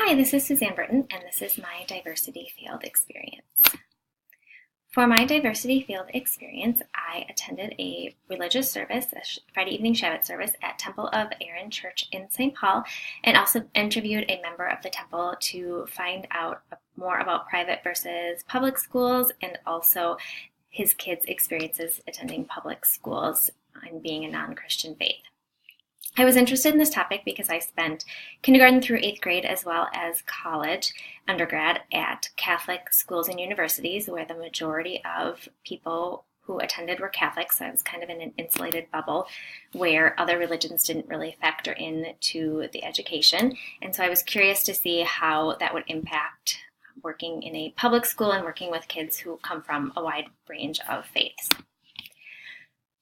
Hi, this is Suzanne Britton, and this is my diversity field experience. For my diversity field experience, I attended a religious service, a Friday evening Shabbat service at Temple of Aaron Church in St. Paul, and also interviewed a member of the temple to find out more about private versus public schools and also his kids' experiences attending public schools and being a non-Christian faith. I was interested in this topic because I spent kindergarten through 8th grade as well as college, undergrad, at Catholic schools and universities where the majority of people who attended were Catholic, so I was kind of in an insulated bubble where other religions didn't really factor into the education. And so I was curious to see how that would impact working in a public school and working with kids who come from a wide range of faiths.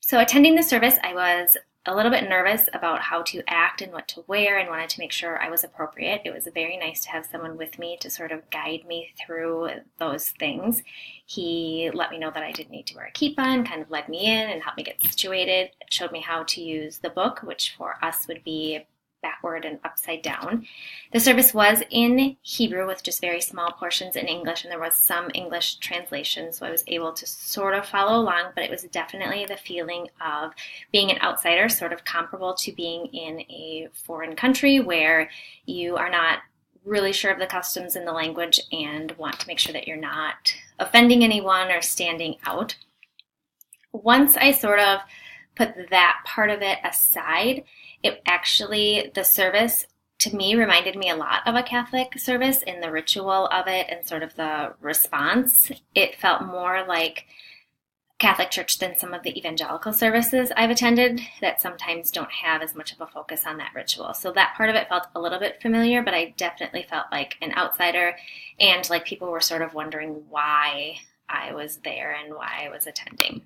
So attending the service, I was a little bit nervous about how to act and what to wear and wanted to make sure I was appropriate. It was very nice to have someone with me to sort of guide me through those things. He let me know that I didn't need to wear a kippah and kind of led me in and helped me get situated. Showed me how to use the book, which for us would be backward and upside down. The service was in Hebrew with just very small portions in English, and there was some English translation, so I was able to sort of follow along, but it was definitely the feeling of being an outsider, sort of comparable to being in a foreign country where you are not really sure of the customs and the language and want to make sure that you're not offending anyone or standing out. Once I sort of put that part of it aside, the service to me reminded me a lot of a Catholic service in the ritual of it and sort of the response. It felt more like Catholic church than some of the evangelical services I've attended that sometimes don't have as much of a focus on that ritual. So that part of it felt a little bit familiar, but I definitely felt like an outsider and like people were sort of wondering why I was there and why I was attending.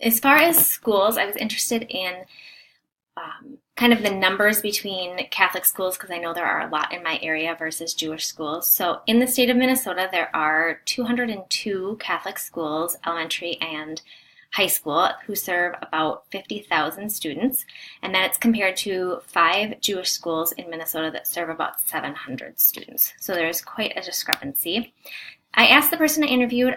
As far as schools, I was interested in kind of the numbers between Catholic schools because I know there are a lot in my area versus Jewish schools. So in the state of Minnesota, there are 202 Catholic schools, elementary and high school, who serve about 50,000 students, and that's compared to 5 Jewish schools in Minnesota that serve about 700 students. So there's quite a discrepancy. I asked the person I interviewed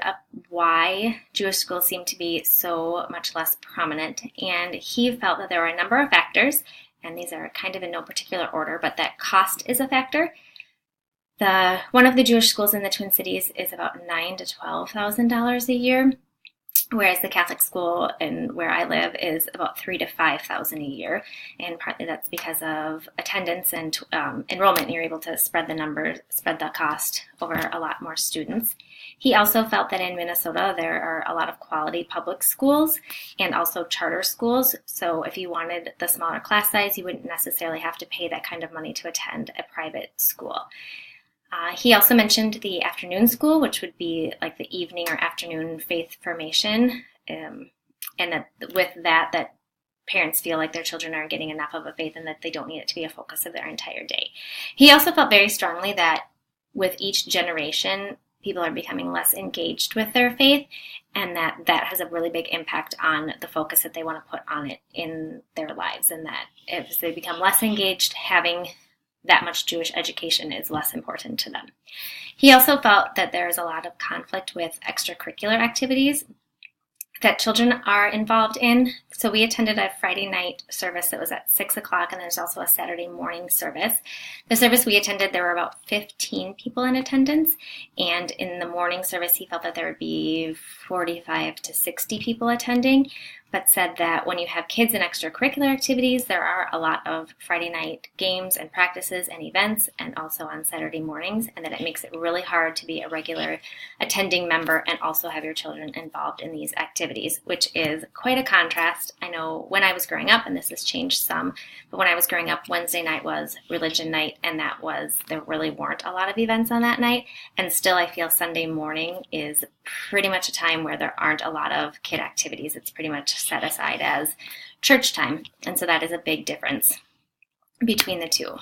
why Jewish schools seem to be so much less prominent, and he felt that there were a number of factors, and these are kind of in no particular order, but that cost is a factor. One of the Jewish schools in the Twin Cities is about $9,000 to $12,000 a year, whereas the Catholic school where I live is about $3,000 to $5,000 a year, and partly that's because of attendance and enrollment. You're able to spread the cost over a lot more students. He also felt that in Minnesota there are a lot of quality public schools and also charter schools. So if you wanted the smaller class size, you wouldn't necessarily have to pay that kind of money to attend a private school. He also mentioned the afternoon school, which would be like the evening or afternoon faith formation, and that with that parents feel like their children are getting enough of a faith and that they don't need it to be a focus of their entire day. He also felt very strongly that with each generation, people are becoming less engaged with their faith, and that has a really big impact on the focus that they want to put on it in their lives, and that if they become less engaged, having that much Jewish education is less important to them. He also felt that there is a lot of conflict with extracurricular activities that children are involved in. So we attended a Friday night service that was at 6 o'clock, and there's also a Saturday morning service. The service we attended, there were about 15 people in attendance, and in the morning service, he felt that there would be 45 to 60 people attending, but said that when you have kids in extracurricular activities, there are a lot of Friday night games and practices and events, and also on Saturday mornings, and that it makes it really hard to be a regular attending member and also have your children involved in these activities, which is quite a contrast. I know when I was growing up, and this has changed some, but when I was growing up, Wednesday night was religion night, and there really weren't a lot of events on that night, and still I feel Sunday morning is pretty much a time where there aren't a lot of kid activities. It's pretty much set aside as church time, and so that is a big difference between the two.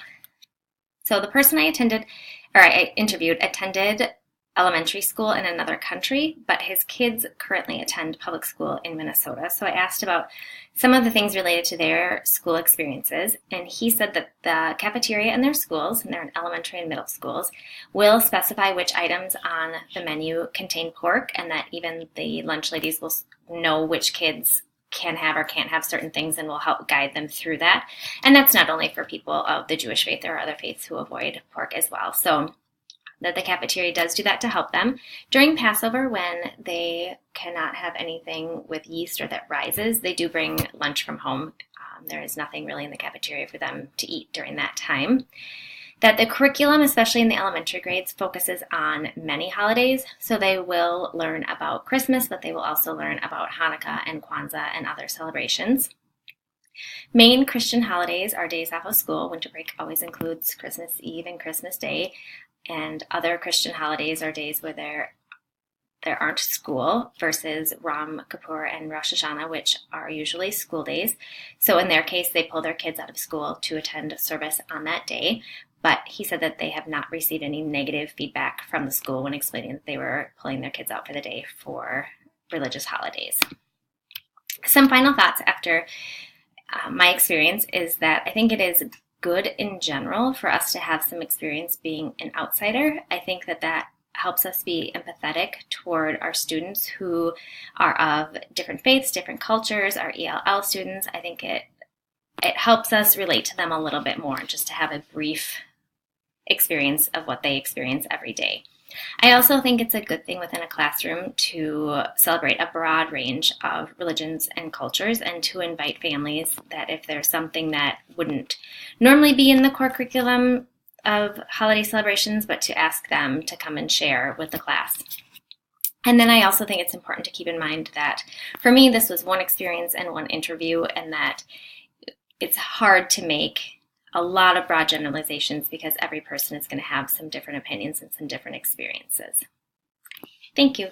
So the person I interviewed attended elementary school in another country, but his kids currently attend public school in Minnesota. So I asked about some of the things related to their school experiences, and he said that the cafeteria in their schools, and they're in elementary and middle schools, will specify which items on the menu contain pork, and that even the lunch ladies will know which kids can have or can't have certain things and will help guide them through that. And that's not only for people of the Jewish faith, there are other faiths who avoid pork as well. So that the cafeteria does do that to help them. During Passover, when they cannot have anything with yeast or that rises, they do bring lunch from home. There is nothing really in the cafeteria for them to eat during that time. That the curriculum, especially in the elementary grades, focuses on many holidays. So they will learn about Christmas, but they will also learn about Hanukkah and Kwanzaa and other celebrations. Main Christian holidays are days off of school. Winter break always includes Christmas Eve and Christmas Day. And other Christian holidays are days where there aren't school versus Yom Kippur and Rosh Hashanah, which are usually school days. So in their case, they pull their kids out of school to attend service on that day. But he said that they have not received any negative feedback from the school when explaining that they were pulling their kids out for the day for religious holidays. Some final thoughts after my experience is that I think it is good in general for us to have some experience being an outsider. I think that helps us be empathetic toward our students who are of different faiths, different cultures, our ELL students. I think it helps us relate to them a little bit more, just to have a brief experience of what they experience every day. I also think it's a good thing within a classroom to celebrate a broad range of religions and cultures, and to invite families that if there's something that wouldn't normally be in the core curriculum of holiday celebrations, but to ask them to come and share with the class. And then I also think it's important to keep in mind that for me, this was one experience and one interview, and that it's hard to make a lot of broad generalizations because every person is going to have some different opinions and some different experiences. Thank you.